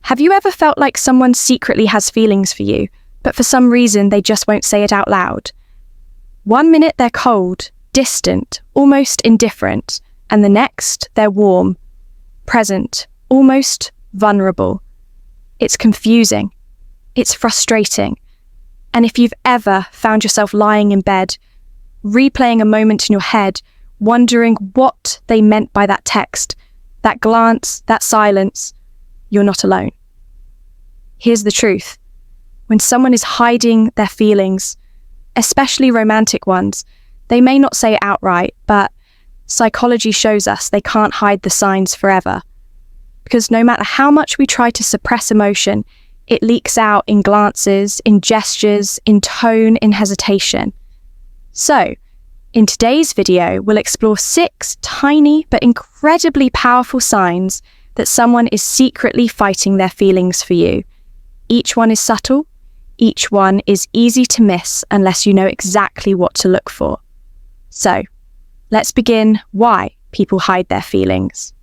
Have you ever felt like someone secretly has feelings for you, but for some reason they just won't say it out loud? 1 minute they're cold, distant, almost indifferent, and the next they're warm, present, almost vulnerable. It's confusing. It's frustrating. And if you've ever found yourself lying in bed, replaying a moment in your head, wondering what they meant by that text, that glance, that silence, you're not alone. Here's the truth. When someone is hiding their feelings, especially romantic ones, they may not say it outright, but psychology shows us they can't hide the signs forever. Because no matter how much we try to suppress emotion, it leaks out in glances, in gestures, in tone, in hesitation. So, in today's video, we'll explore 6 tiny but incredibly powerful signs that someone is secretly fighting their feelings for you. Each one is subtle. Each one is easy to miss unless you know exactly what to look for. So, let's begin why people hide their feelings.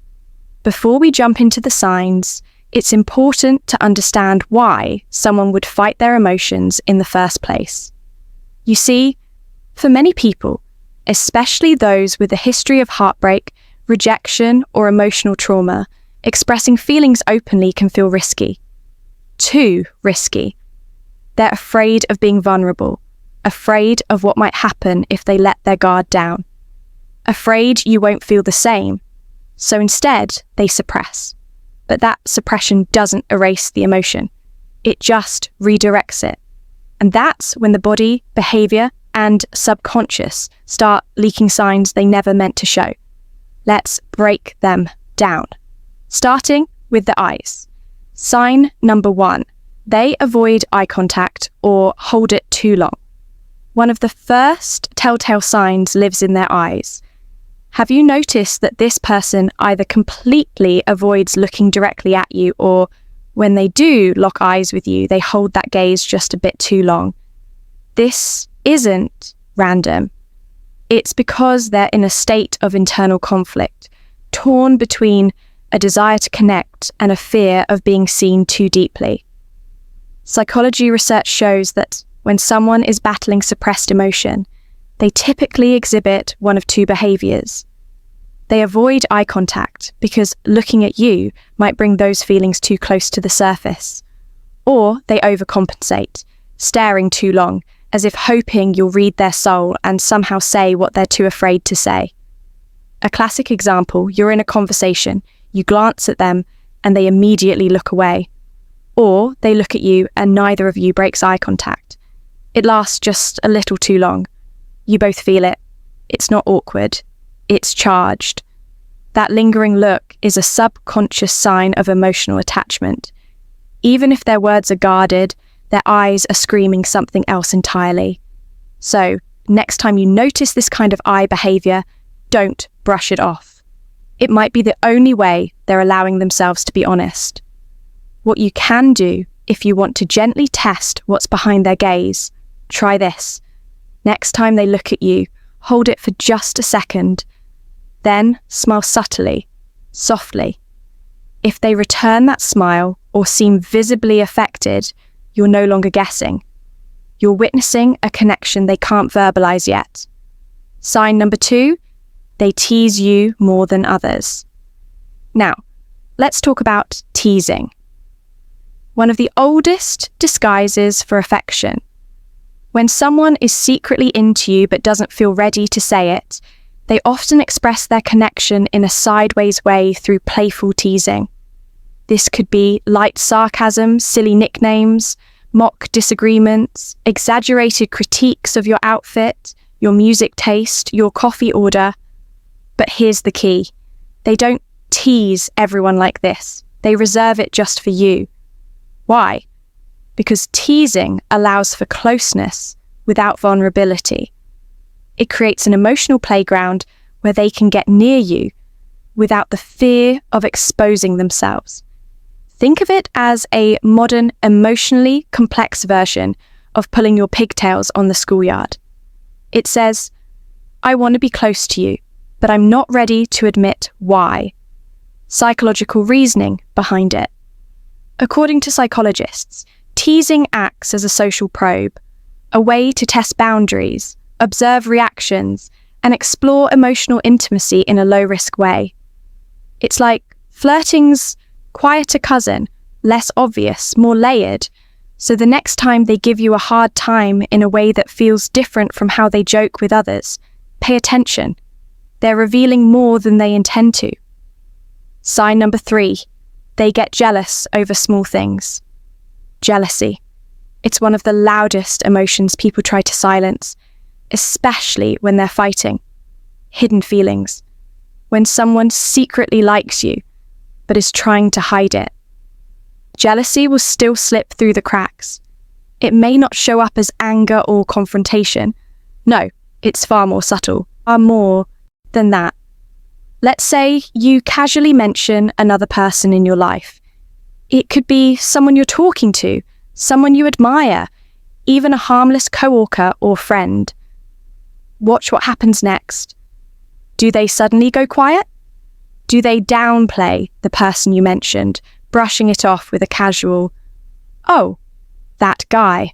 Before we jump into the signs, it's important to understand why someone would fight their emotions in the first place. You see, for many people, especially those with a history of heartbreak, rejection, or emotional trauma, expressing feelings openly can feel risky. Too risky. They're afraid of being vulnerable, afraid of what might happen if they let their guard down, afraid you won't feel the same, so instead they suppress. But that suppression doesn't erase the emotion, it just redirects it. And that's when the body, behaviour, and subconscious start leaking signs they never meant to show. Let's break them down. Starting with the eyes. Sign number 1. They avoid eye contact or hold it too long. One of the first telltale signs lives in their eyes. Have you noticed that this person either completely avoids looking directly at you, or when they do lock eyes with you, they hold that gaze just a bit too long? This isn't random. It's because they're in a state of internal conflict, torn between a desire to connect and a fear of being seen too deeply. Psychology research shows that when someone is battling suppressed emotion, they typically exhibit one of 2 behaviours. They avoid eye contact because looking at you might bring those feelings too close to the surface. Or they overcompensate, staring too long, as if hoping you'll read their soul and somehow say what they're too afraid to say. A classic example, you're in a conversation, you glance at them and they immediately look away. Or they look at you and neither of you breaks eye contact. It lasts just a little too long. You both feel it. It's not awkward. It's charged. That lingering look is a subconscious sign of emotional attachment. Even if their words are guarded, their eyes are screaming something else entirely. So, next time you notice this kind of eye behaviour, don't brush it off. It might be the only way they're allowing themselves to be honest. What you can do, if you want to gently test what's behind their gaze, try this. Next time they look at you, hold it for just a second. Then smile subtly, softly. If they return that smile or seem visibly affected, you're no longer guessing. You're witnessing a connection they can't verbalize yet. Sign number 2, they tease you more than others. Now, let's talk about teasing. One of the oldest disguises for affection. When someone is secretly into you but doesn't feel ready to say it, they often express their connection in a sideways way through playful teasing. This could be light sarcasm, silly nicknames, mock disagreements, exaggerated critiques of your outfit, your music taste, your coffee order. But here's the key. They don't tease everyone like this. They reserve it just for you. Why? Because teasing allows for closeness without vulnerability. It creates an emotional playground where they can get near you without the fear of exposing themselves. Think of it as a modern, emotionally complex version of pulling your pigtails on the schoolyard. It says, I want to be close to you, but I'm not ready to admit why. Psychological reasoning behind it. According to psychologists, teasing acts as a social probe, a way to test boundaries, observe reactions, and explore emotional intimacy in a low-risk way. It's like flirting's quieter cousin, less obvious, more layered, so the next time they give you a hard time in a way that feels different from how they joke with others, pay attention. They're revealing more than they intend to. Sign number 3, they get jealous over small things. Jealousy. It's one of the loudest emotions people try to silence, especially when they're fighting. Hidden feelings. When someone secretly likes you, but is trying to hide it. Jealousy will still slip through the cracks. It may not show up as anger or confrontation. No, it's far more subtle, far more than that. Let's say you casually mention another person in your life. It could be someone you're talking to, someone you admire, even a harmless coworker or friend. Watch what happens next. Do they suddenly go quiet? Do they downplay the person you mentioned, brushing it off with a casual, "Oh, that guy"?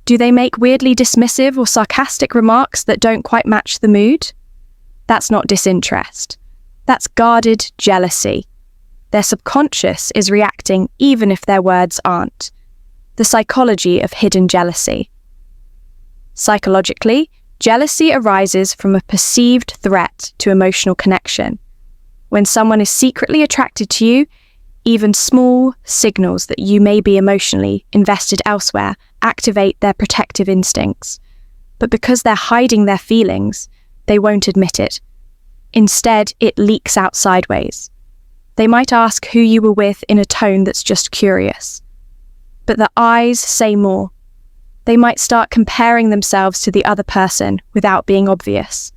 Do they make weirdly dismissive or sarcastic remarks that don't quite match the mood? That's not disinterest. That's guarded jealousy. Their subconscious is reacting even if their words aren't. The psychology of hidden jealousy. Psychologically, jealousy arises from a perceived threat to emotional connection. When someone is secretly attracted to you, even small signals that you may be emotionally invested elsewhere activate their protective instincts. But because they're hiding their feelings, they won't admit it. Instead, it leaks out sideways. They might ask who you were with in a tone that's just curious. But the eyes say more. They might start comparing themselves to the other person without being obvious.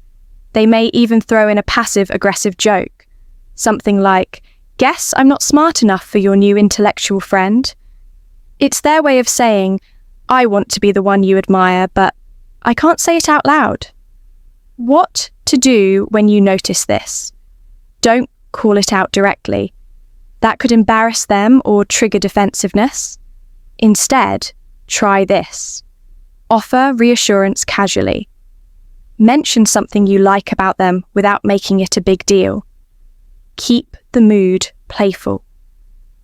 They may even throw in a passive-aggressive joke. Something like, "Guess I'm not smart enough for your new intellectual friend." It's their way of saying, "I want to be the one you admire, but I can't say it out loud." What to do when you notice this? Don't call it out directly. That could embarrass them or trigger defensiveness. Instead, try this. Offer reassurance casually. Mention something you like about them without making it a big deal. Keep the mood playful.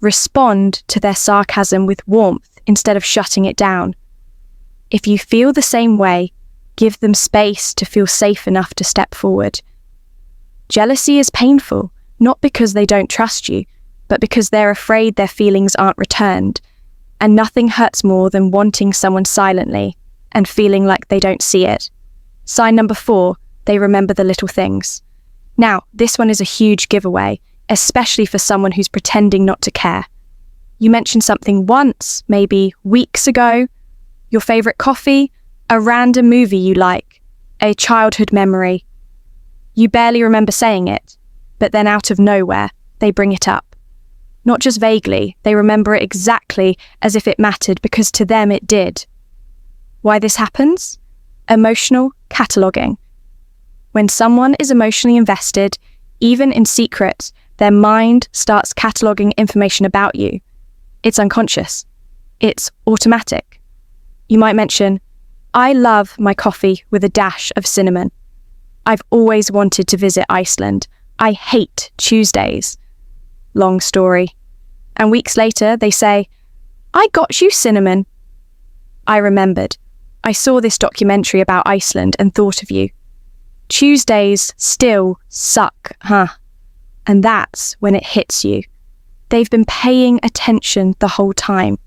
Respond to their sarcasm with warmth instead of shutting it down. If you feel the same way, give them space to feel safe enough to step forward. Jealousy is painful, not because they don't trust you, but because they're afraid their feelings aren't returned. And nothing hurts more than wanting someone silently and feeling like they don't see it. Sign number 4, they remember the little things. Now, this one is a huge giveaway, especially for someone who's pretending not to care. You mentioned something once, maybe weeks ago, your favorite coffee, a random movie you like, a childhood memory. You barely remember saying it, but then out of nowhere, they bring it up. Not just vaguely, they remember it exactly as if it mattered because to them it did. Why this happens? Emotional cataloguing. When someone is emotionally invested, even in secret, their mind starts cataloguing information about you. It's unconscious. It's automatic. You might mention, "I love my coffee with a dash of cinnamon. I've always wanted to visit Iceland. I hate Tuesdays." Long story. And weeks later, they say, "I got you cinnamon." I remembered. I saw this documentary about Iceland and thought of you. Tuesdays still suck, huh? And that's when it hits you. They've been paying attention the whole time.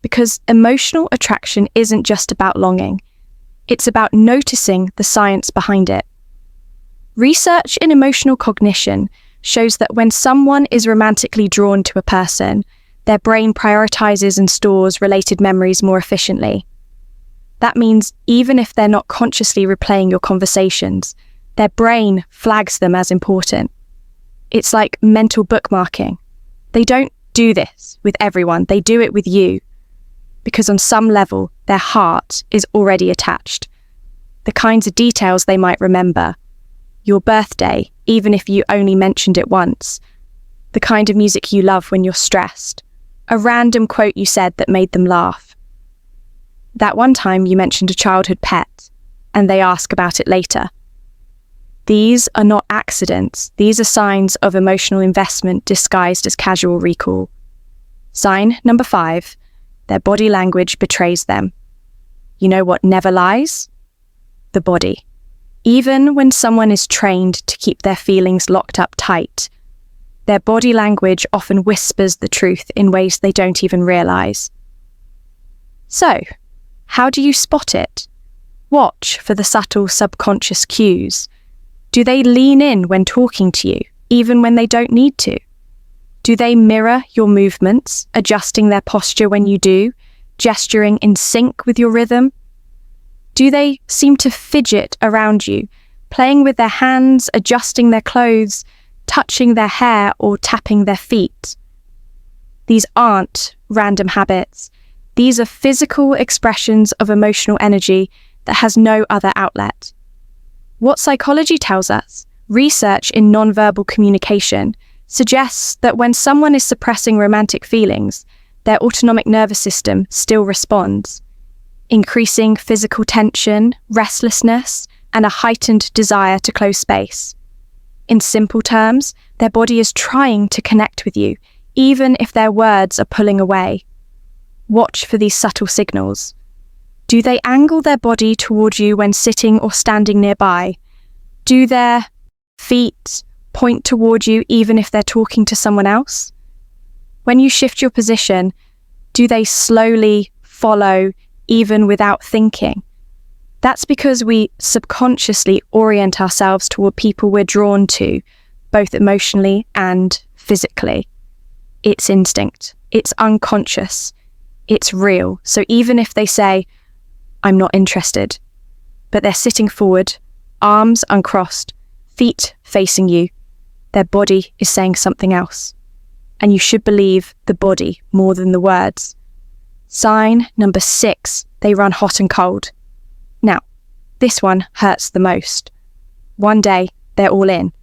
Because emotional attraction isn't just about longing. It's about noticing the science behind it. Research in emotional cognition shows that when someone is romantically drawn to a person, their brain prioritizes and stores related memories more efficiently. That means even if they're not consciously replaying your conversations, their brain flags them as important. It's like mental bookmarking. They don't do this with everyone, they do it with you. Because on some level, their heart is already attached. The kinds of details they might remember. Your birthday, even if you only mentioned it once. The kind of music you love when you're stressed. A random quote you said that made them laugh. That one time you mentioned a childhood pet, and they ask about it later. These are not accidents. These are signs of emotional investment disguised as casual recall. Sign number 5, their body language betrays them. You know what never lies? The body. Even when someone is trained to keep their feelings locked up tight, their body language often whispers the truth in ways they don't even realize. So, how do you spot it? Watch for the subtle subconscious cues. Do they lean in when talking to you, even when they don't need to? Do they mirror your movements, adjusting their posture when you do, gesturing in sync with your rhythm? Do they seem to fidget around you, playing with their hands, adjusting their clothes, touching their hair or tapping their feet? These aren't random habits. These are physical expressions of emotional energy that has no other outlet. What psychology tells us, research in nonverbal communication, suggests that when someone is suppressing romantic feelings, their autonomic nervous system still responds, increasing physical tension, restlessness, and a heightened desire to close space. In simple terms, their body is trying to connect with you, even if their words are pulling away. Watch for these subtle signals. Do they angle their body toward you when sitting or standing nearby? Do their feet point toward you even if they're talking to someone else? When you shift your position, do they slowly follow even without thinking? That's because we subconsciously orient ourselves toward people we're drawn to, both emotionally and physically. It's instinct. It's unconscious. It's real. So even if they say, "I'm not interested," but they're sitting forward, arms uncrossed, feet facing you, their body is saying something else. And you should believe the body more than the words. Sign number 6, they run hot and cold. Now, this one hurts the most. One day, they're all in,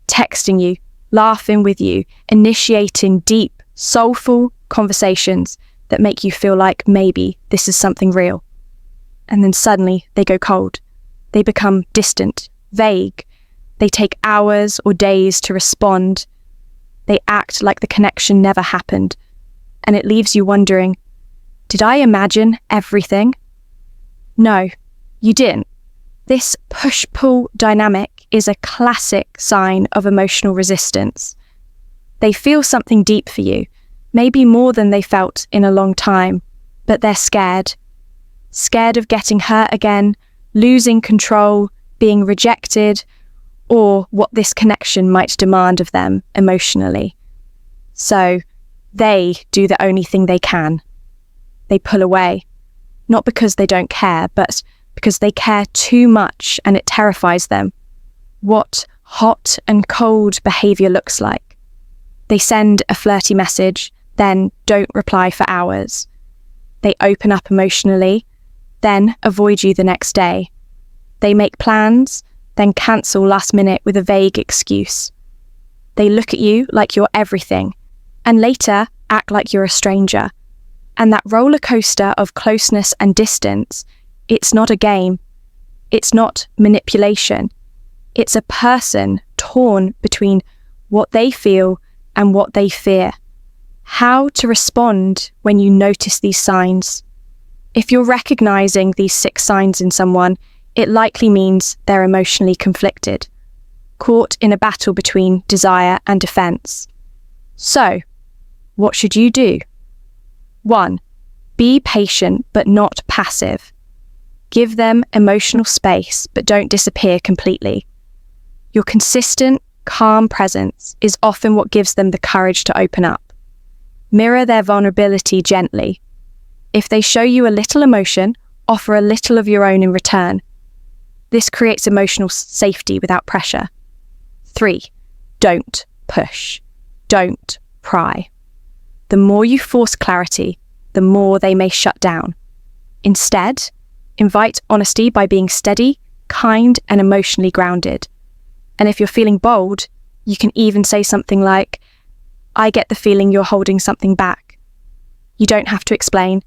texting you, laughing with you, initiating deep, soulful conversations that make you feel like maybe this is something real. And then suddenly they go cold. They become distant, vague. They take hours or days to respond. They act like the connection never happened. And it leaves you wondering, did I imagine everything? No, you didn't. This push-pull dynamic is a classic sign of emotional resistance. They feel something deep for you, maybe more than they felt in a long time, but they're scared. Scared of getting hurt again, losing control, being rejected, or what this connection might demand of them emotionally. So they do the only thing they can. They pull away, not because they don't care, but because they care too much and it terrifies them. What hot and cold behavior looks like. They send a flirty message, then don't reply for hours. They open up emotionally, then avoid you the next day. They make plans, then cancel last minute with a vague excuse. They look at you like you're everything, and later act like you're a stranger. And that roller coaster of closeness and distance, it's not a game. It's not manipulation. It's a person torn between what they feel and what they fear. How to respond when you notice these signs. If you're recognizing these 6 signs in someone, it likely means they're emotionally conflicted, caught in a battle between desire and defense. So, what should you do? 1. Be patient but not passive. Give them emotional space but don't disappear completely. Your consistent, calm presence is often what gives them the courage to open up. Mirror their vulnerability gently. If they show you a little emotion, offer a little of your own in return. This creates emotional safety without pressure. 3. Don't push. Don't pry. The more you force clarity, the more they may shut down. Instead, invite honesty by being steady, kind, and emotionally grounded. And if you're feeling bold, you can even say something like, "I get the feeling you're holding something back." You don't have to explain.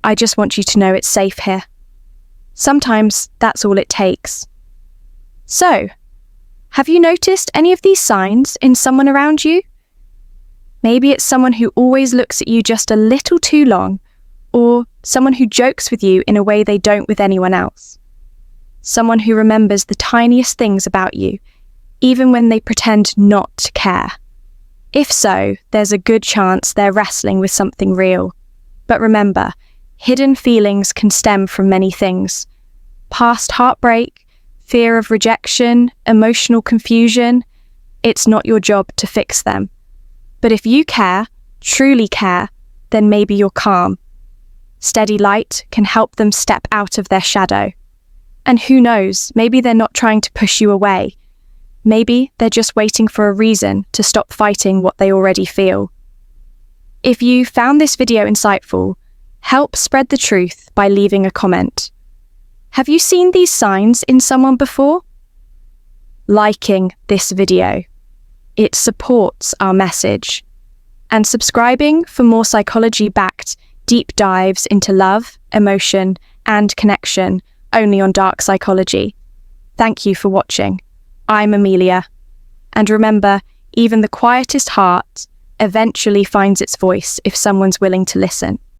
I just want you to know it's safe here. Sometimes that's all it takes. So, have you noticed any of these signs in someone around you? Maybe it's someone who always looks at you just a little too long, or someone who jokes with you in a way they don't with anyone else. Someone who remembers the tiniest things about you, even when they pretend not to care. If so, there's a good chance they're wrestling with something real. But remember, hidden feelings can stem from many things. Past heartbreak, fear of rejection, emotional confusion. It's not your job to fix them. But if you care, truly care, then maybe you're calm. Steady light can help them step out of their shadow. And who knows, maybe they're not trying to push you away. Maybe they're just waiting for a reason to stop fighting what they already feel. If you found this video insightful, help spread the truth by leaving a comment. Have you seen these signs in someone before? Liking this video. It supports our message. And subscribing for more psychology-backed deep dives into love, emotion, and connection only on Dark Psychology. Thank you for watching. I'm Amelia. And remember, even the quietest heart eventually finds its voice if someone's willing to listen.